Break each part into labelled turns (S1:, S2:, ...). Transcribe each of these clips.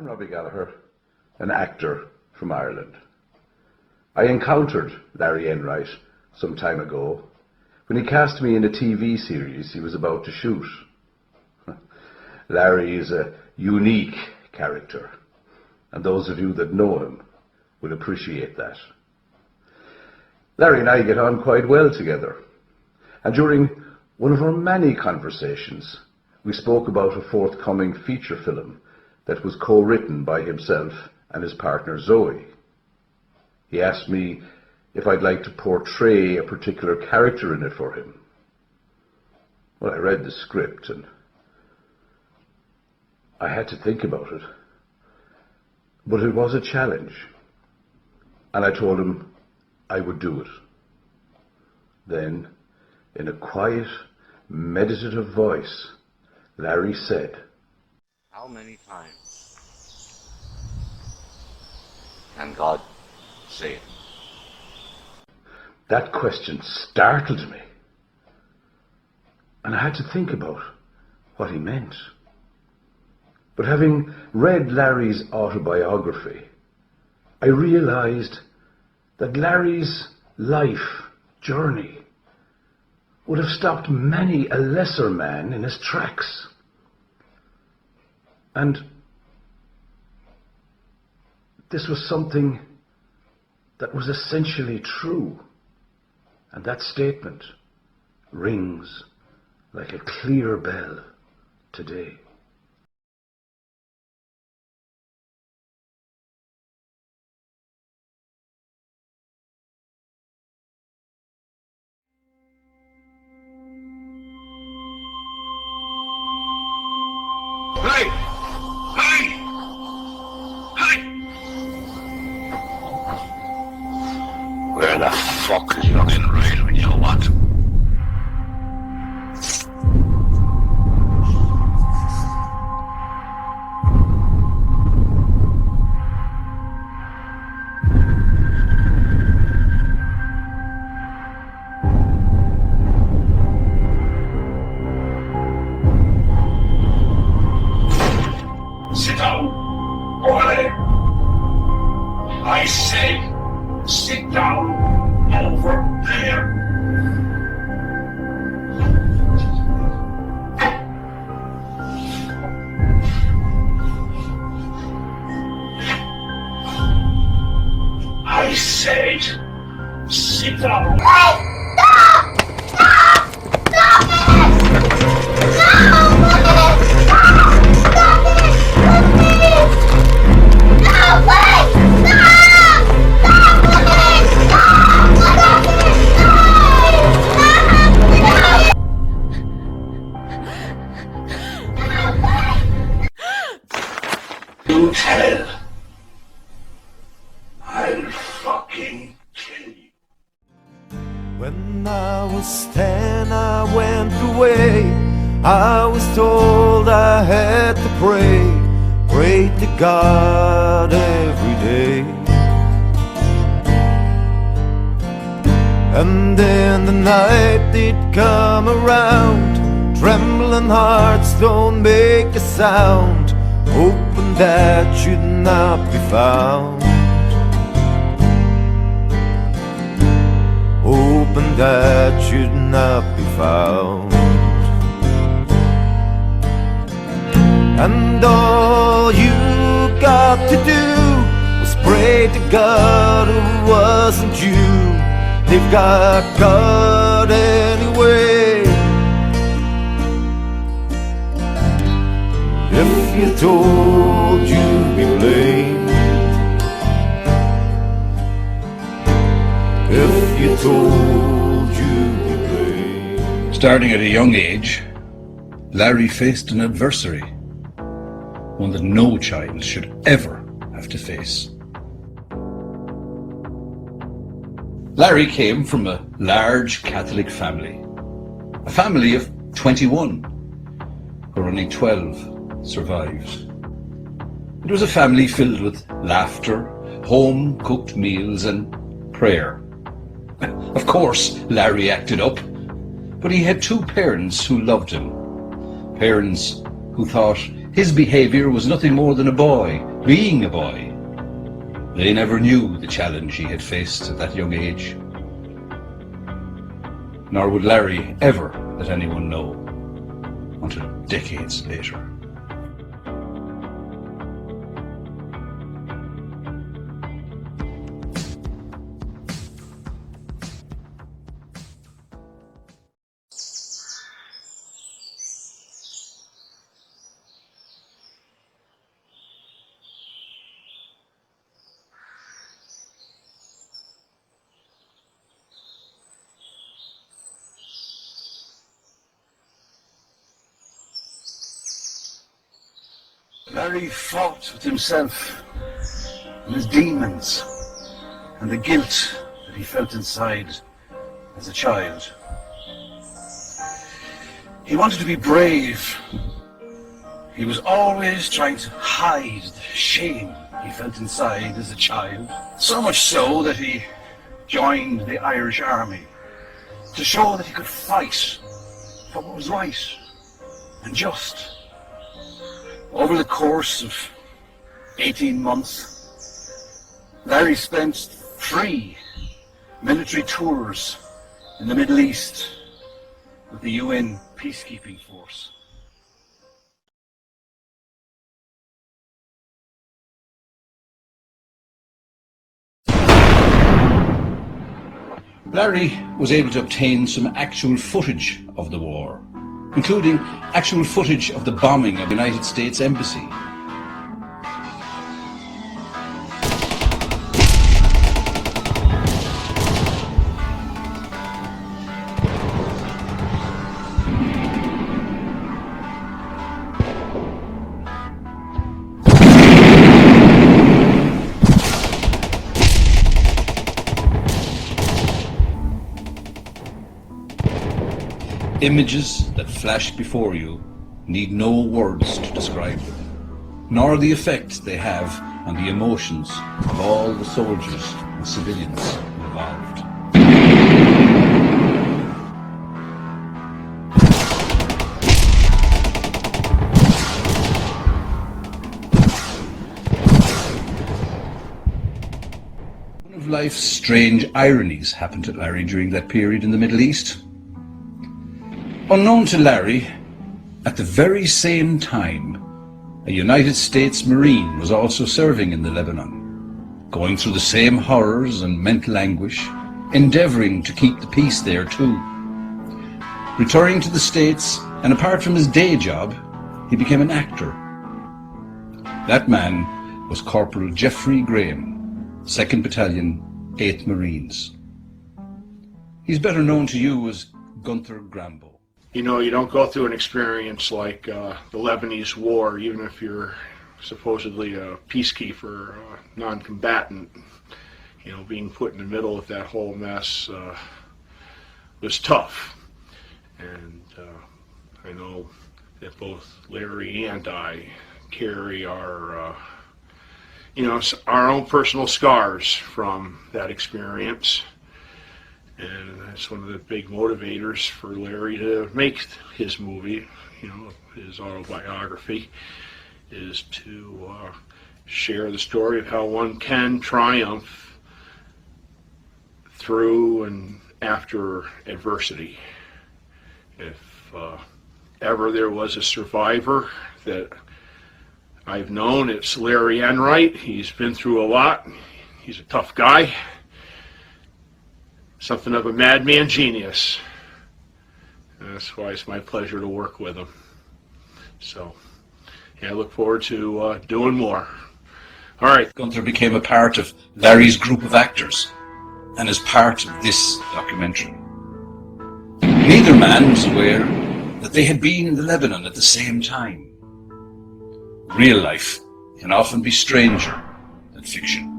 S1: Robbie Gallagher, an actor from Ireland. I encountered Larry Enright some time ago when he cast me in a TV series he was about to shoot. Larry is a unique character, and those of you that know him will appreciate that. Larry and I get on quite well together, and during one of our many conversations, we spoke about a forthcoming feature film that was co-written by himself and his partner Zoe. He asked me if I'd like to portray a particular character in it for him. Well, I read the script and I had to think about it. But it was a challenge, and I told him I would do it. Then, in a quiet, meditative voice, Larry said,
S2: "How many times can God save?"
S1: That question startled me, and I had to think about what he meant. But having read Larry's autobiography, I realized that Larry's life journey would have stopped many a lesser man in his tracks. And this was something that was essentially true. And that statement rings like a clear bell today.
S3: Hey! Hey! Hey! Where the fuck is your Enright when you want him? Sit down, over there. I said, sit down, over there. I said, sit down. You tell. I'll fucking kill you.
S4: When I was 10, I went away. I was told I had to pray to God every day. And then the night did come around. Trembling hearts don't make a sound, hoping that should not be found, hoping that should not be found. And all you got to do was pray to God it wasn't you. They've got God anyway. If you told you'd be blamed, if you told you'd be blamed.
S5: Starting at a young age, Larry faced an adversary, one that no child should ever have to face. Larry came from a large Catholic family, a family of 21, where only 12 survived. It was a family filled with laughter, home-cooked meals and prayer. Of course, Larry acted up, but he had two parents who loved him, parents who thought his behaviour was nothing more than a boy, being a boy. They never knew the challenge he had faced at that young age. Nor would Larry ever let anyone know until decades later. Larry fought with himself and his demons and the guilt that he felt inside as a child. He wanted to be brave. He was always trying to hide the shame he felt inside as a child. So much so that he joined the Irish Army to show that he could fight for what was right and just. Over the course of 18 months, Larry spent 3 military tours in the Middle East with the UN peacekeeping force. Larry was able to obtain some actual footage of the war, including actual footage of the bombing of the United States Embassy. Images that flash before you need no words to describe them, nor the effect they have on the emotions of all the soldiers and civilians involved. One of life's strange ironies happened to Larry during that period in the Middle East. Unknown to Larry, at the very same time, a United States Marine was also serving in the Lebanon, going through the same horrors and mental anguish, endeavouring to keep the peace there too. Returning to the States, and apart from his day job, he became an actor. That man was Corporal Jeffrey Graham, 2nd Battalion, 8th Marines. He's better known to you as Gunther Grambo.
S6: You know, you don't go through an experience like the Lebanese war, even if you're supposedly a peacekeeper, non-combatant. You know, being put in the middle of that whole mess was tough. And I know that both Larry and I carry our, you know, our own personal scars from that experience. And that's one of the big motivators for Larry to make his movie, you know, his autobiography, is to share the story of how one can triumph through and after adversity. If ever there was a survivor that I've known, it's Larry Enright. He's been through a lot. He's a tough guy. Something of a madman genius. And that's why it's my pleasure to work with him. So, yeah, I look forward to doing more. All right.
S5: Gunther became a part of Larry's group of actors, and is part of this documentary. Neither man was aware that they had been in the Lebanon at the same time. Real life can often be stranger than fiction.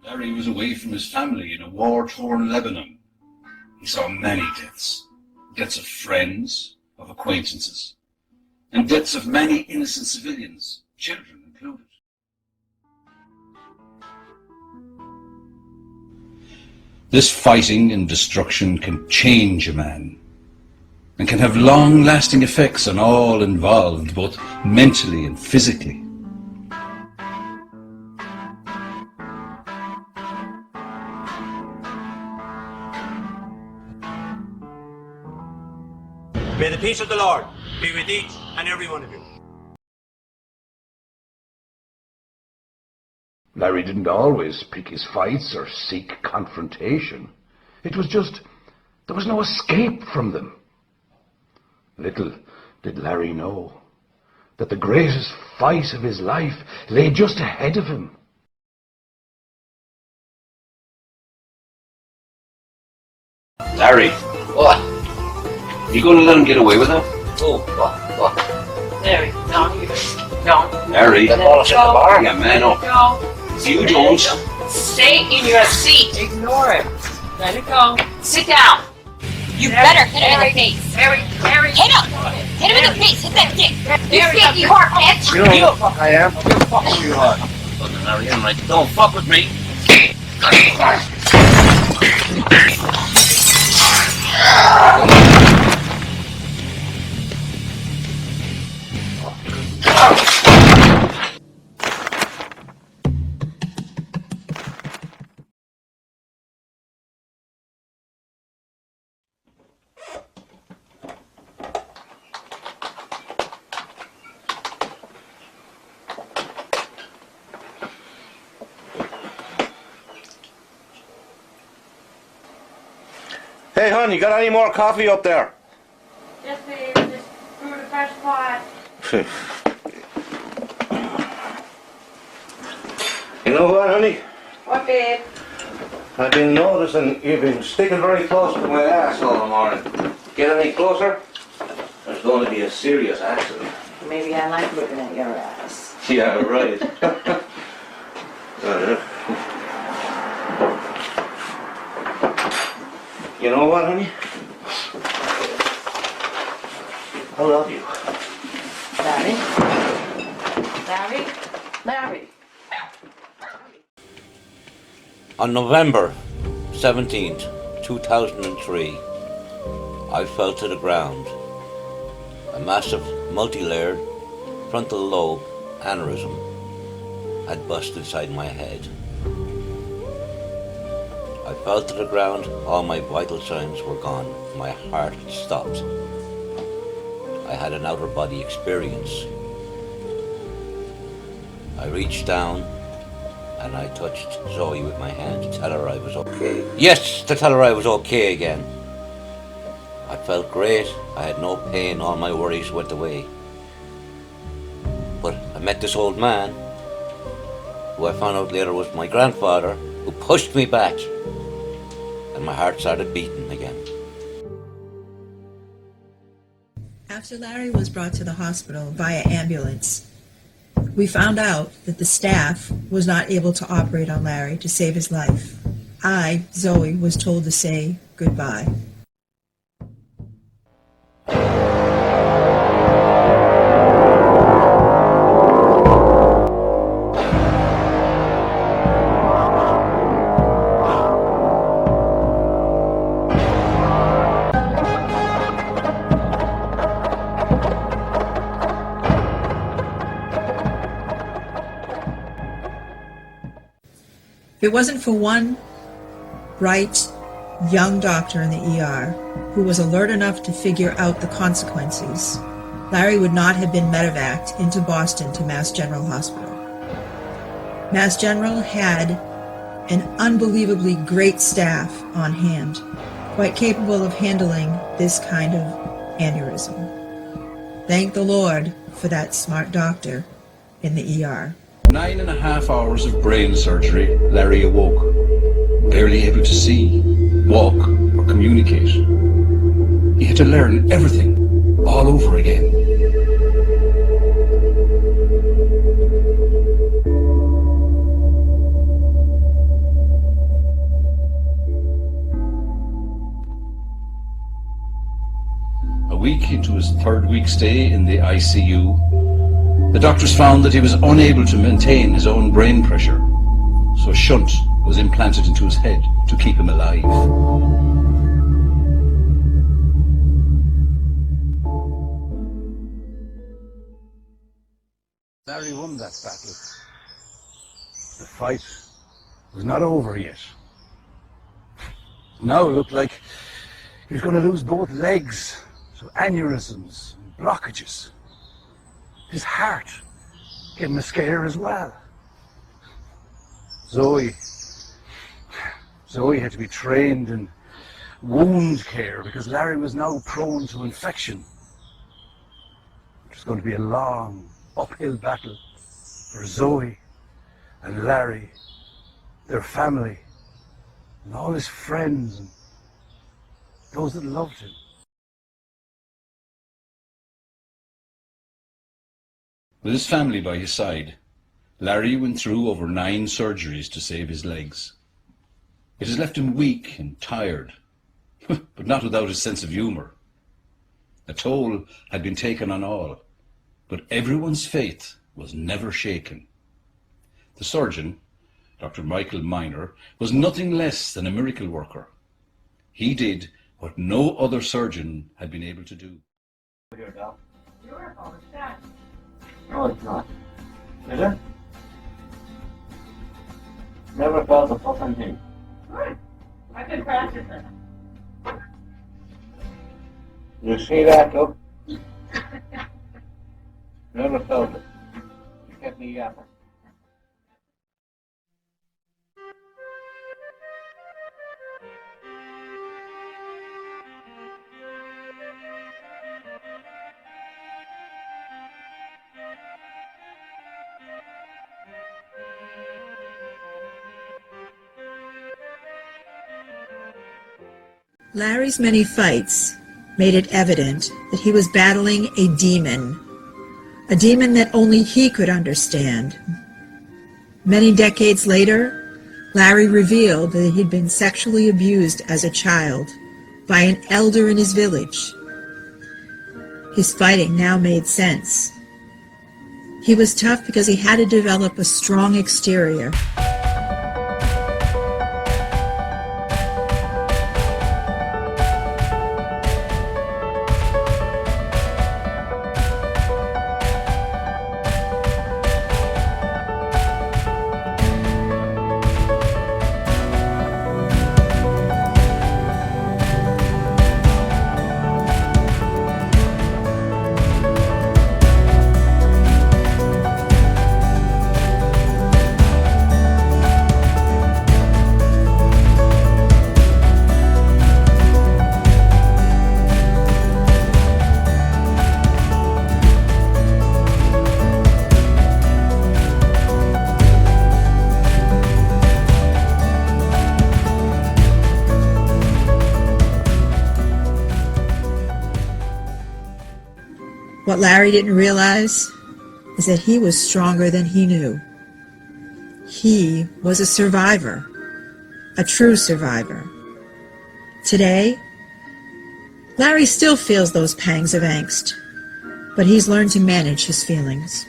S5: Larry was away from his family in a war-torn Lebanon. He saw many deaths. Deaths of friends, of acquaintances, and deaths of many innocent civilians, children included. This fighting and destruction can change a man and can have long-lasting effects on all involved, both mentally and physically.
S7: May the peace of the Lord be with each and every one of you.
S1: Larry didn't always pick his fights or seek confrontation. It was just, there was no escape from them. Little did Larry know that the greatest fight of his life lay just ahead of him.
S3: Larry, what? You gonna let him get away with that?
S8: Oh, what? Larry, no, you don't.
S3: Larry,
S8: Let go.
S3: yeah, man, no.
S8: Go.
S3: You don't.
S8: Stay in your seat. Ignore him. Let it go. Sit down.
S9: You better hit him in the face.
S8: Larry.
S9: Hit him! Hit him in the face! Hit that dick! You
S8: Larry,
S9: stinky whore, bitch!
S3: You know who the fuck I am? Who the fuck you are? Fucking Larry, Enright, don't fuck with me.
S7: Hey, hon, you got any more coffee up there?
S10: Yes, babe. Just brewed a fresh pot.
S7: You know what, honey?
S10: What, babe?
S7: I've been noticing you've been sticking very close to my ass all the morning. Get any closer? There's going to be a serious accident.
S10: Maybe I like looking at your ass.
S7: Yeah, right. You know what, honey? I love you.
S10: Larry?
S11: On November 17th, 2003, I fell to the ground. A massive multi-layered frontal lobe aneurysm had busted inside my head. I fell to the ground, all my vital signs were gone. My heart had stopped. I had an outer body experience. I reached down and I touched Zoe with my hand to tell her I was okay. Yes, to tell her I was okay again. I felt great. I had no pain. All my worries went away. But I met this old man, who I found out later was my grandfather, who pushed me back. And my heart started beating again.
S12: After Larry was brought to the hospital via ambulance, we found out that the staff was not able to operate on Larry to save his life. I, Zoe, was told to say goodbye. If it wasn't for one bright, young doctor in the ER who was alert enough to figure out the consequences, Larry would not have been medevaced into Boston to Mass General Hospital. Mass General had an unbelievably great staff on hand, quite capable of handling this kind of aneurysm. Thank the Lord for that smart doctor in the ER.
S5: 9.5 hours of brain surgery, Larry awoke, barely able to see, walk, or communicate. He had to learn everything all over again. A week into his third week stay in the ICU, the doctors found that he was unable to maintain his own brain pressure, so a shunt was implanted into his head to keep him alive.
S1: Larry won that battle. The fight was not over yet. Now it looked like he was going to lose both legs, so aneurysms and blockages. His heart getting a scare as well. Zoe had to be trained in wound care because Larry was now prone to infection. It was going to be a long, uphill battle for Zoe and Larry, their family, and all his friends and those that loved him.
S5: With his family by his side, Larry went through over 9 surgeries to save his legs. It has left him weak and tired, but not without his sense of humour. A toll had been taken on all, but everyone's faith was never shaken. The surgeon, Dr. Michael Miner, was nothing less than a miracle worker. He did what no other surgeon had been able to do.
S7: No, it's not. Is it? Never felt the fucking thing.
S8: Good. I've been practicing.
S7: You see that, look? Never felt it. You kept me yapping.
S12: Larry's many fights made it evident that he was battling a demon that only he could understand. Many decades later, Larry revealed that he'd been sexually abused as a child by an elder in his village. His fighting now made sense. He was tough because he had to develop a strong exterior. What Larry didn't realize is that he was stronger than he knew. He was a survivor, a true survivor. Today, Larry still feels those pangs of angst, but he's learned to manage his feelings.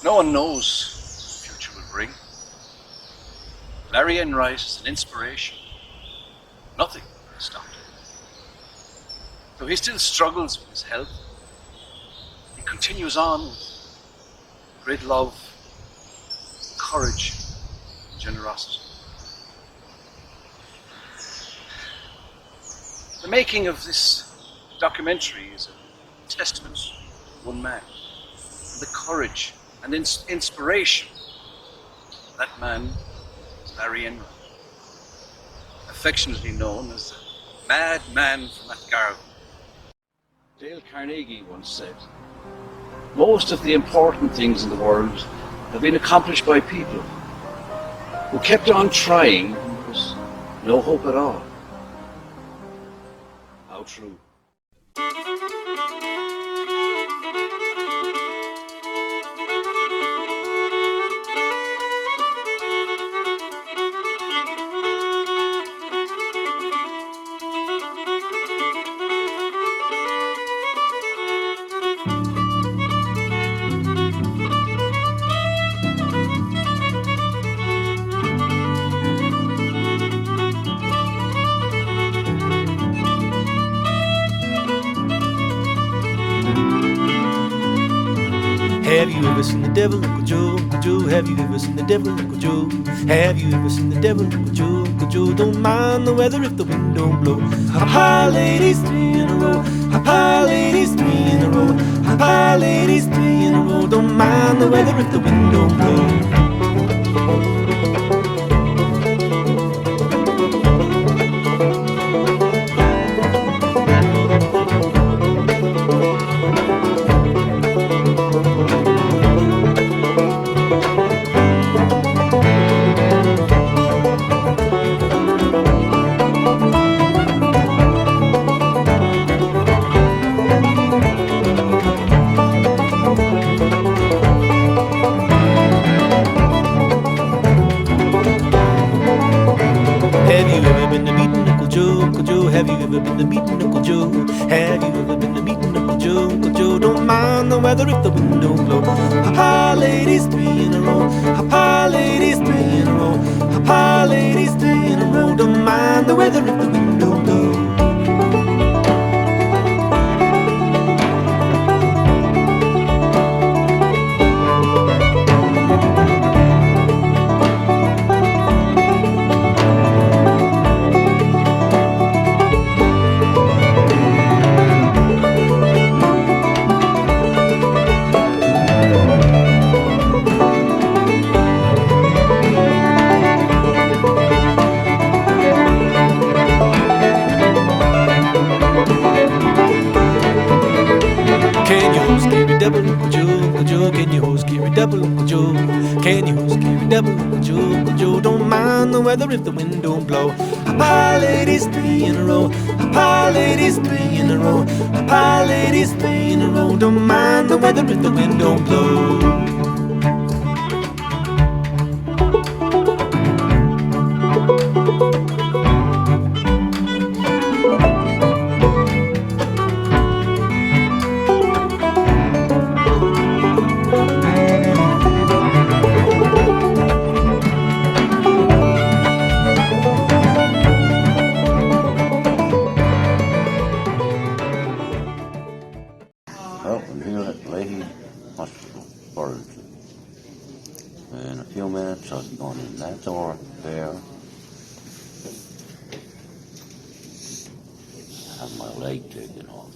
S5: No one knows what the future will bring. Larry Enright is an inspiration. Nothing will stop him. Though he still struggles with his health, he continues on with great love courage, and generosity. The making of this documentary is a testament to one man, and the courage and inspiration. That man is Larry Enright, affectionately known as the Mad Man from Athgarvan. Dale Carnegie once said, "Most of the important things in the world have been accomplished by people who kept on trying when there was no hope at all." How true.
S4: Have you ever seen the devil, Uncle Joe? Uncle Joe, have you ever seen the devil, Uncle Joe? Have you ever seen the devil, Uncle Joe? Uncle Joe, don't mind the weather if the wind don't blow. Hop high, ladies, 3 in a row. Hop high, ladies, 3 in a row. Hop high, ladies, 3 in a row. Don't mind the weather if the wind don't blow. Have you ever been to meeting Uncle Joe? Have you ever been to meeting Uncle Joe? Uncle Joe, don't mind the weather if the wind don't blow. Hop high, ladies, 3 in a row. Hop high, ladies, 3 in a row. Hop high, ladies, 3 in a row. Don't mind the weather if the wind don't blow. Double Uncle Joe, Uncle Joe, can you hold scary double Uncle Joe? Can you hold scary double Uncle Joe? Uncle Joe, don't mind the weather if the wind don't blow. Hop high, ladies, 3 in a row. Hop high, ladies, 3 in a row. Hop high, ladies, 3 in a row. Don't mind the weather if the wind don't blow.
S11: Well, I'm here at Leahy Hospital, Burlington. In a few minutes I'll be going in that door there. Have my leg taken off.